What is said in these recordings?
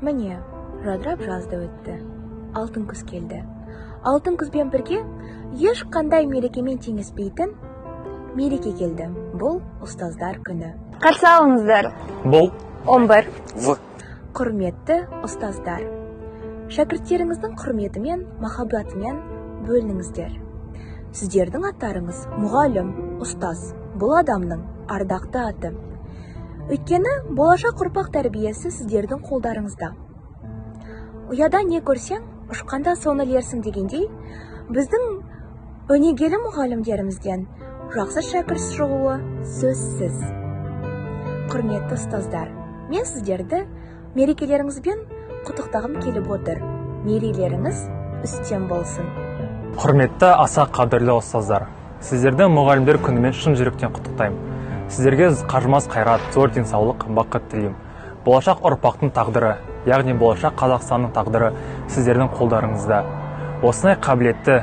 Міне, жадырап жазды өтті. Алтын күз келді. Алтын күзбен бірге еш қандай мерекемен теңеспейтін мереке келді. Бұл ұстаздар күні. Қарсы алыңыздар. Бұл 11. Құрметті ұстаздар. Шәкірттеріңіздің құрметімен, махаббатымен бөлініңіздер. Сіздердің аттарыңыз мұғалім, ұстаз. Бұл адамның ардақты аты. Өйткені болашақ ұрпақ тәрбиесі сіздердің қолдарыңызда. Ұяда не көрсең, ұшқанда соны ілерсің дегендей, біздің өнегелі мұғалімдерімізден жақсы шәкірт шығуы сөзсіз. Құрметті ұстаздар, мен сіздерді мерекелеріңізбен құттықтағым келіп отыр. Мерейлеріңіз үстем болсын. құрметті аса қадірлі ұстаздар. Сіздерді мұғалімдер күнімен шын жүректен құттықтаймын. Сіздерге қажымас қайрат, зор денсаулық, бақыт тілеймін. Болашақ ұрпақтың тағдыры, яғни болашақ Қазақстанның тағдыры сіздердің қолдарыңызда. Осындай қабілетті,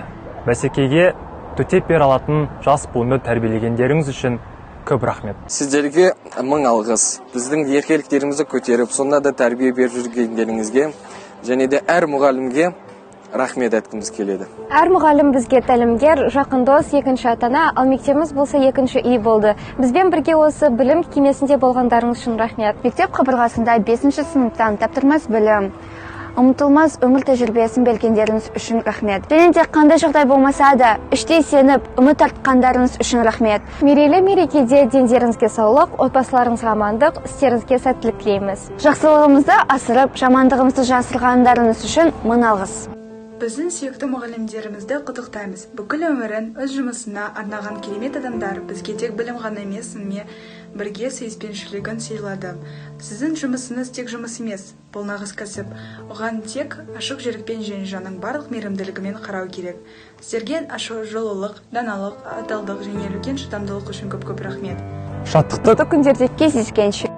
бәсекеге төтеп бере алатын жас буынды тәрбиелегендеріңіз үшін көп рахмет. Сіздерге мың алғыс. Біздің еркеліктерімізді көтеріп, сонда да тәрбие беріп жүргендеріңізге және де әр мұғалімге рахмет айтқымыз келеді. Әр мұғалім бізге тәлімгер, жақын дос, екінші атана, ал мектебіміз болса екінші үй болды. Бізбен бірге осы білім кемесінде болғандарыңыз үшін рахмет. Мектеп қабырғасында 5-ші сыныптан таптырмас білім, ұмытылмас өмір тәжірибесін білгендеріңіз үшін рахмет. Және де қандай жағдай болмаса да, іштей сеніп, үміт артқандарыңыз үшін рахмет. Мерейлі мерекеде дендеріңізге саулық, отбасыларыңызға амандық, істеріңізге сәттілік тілейміз. Жақсылығымызды асырып, жамандығымызды жасырғандарыңыз үшін мың алғыс. Біздің сүйікті мұғалімдерімізді құттықтаймыз. Бүкіл өмірін өз жұмысына арнаған керемет адамдар бізге тек білім ғана емес, сонымен бірге сүйіспеншілігін сыйлады. Сіздің жұмысыңыз тек жұмыс емес, бұл нағыз кәсіп. Оған тек ашық жүрекпен және жанның барлық мейірімділігімен қарау керек. Сіздерге ашық жылылық, даналық, адалдық және үлкен шыдамдылық үшін көп-көп рахмет. Шаттықты Күндерде кездескенше.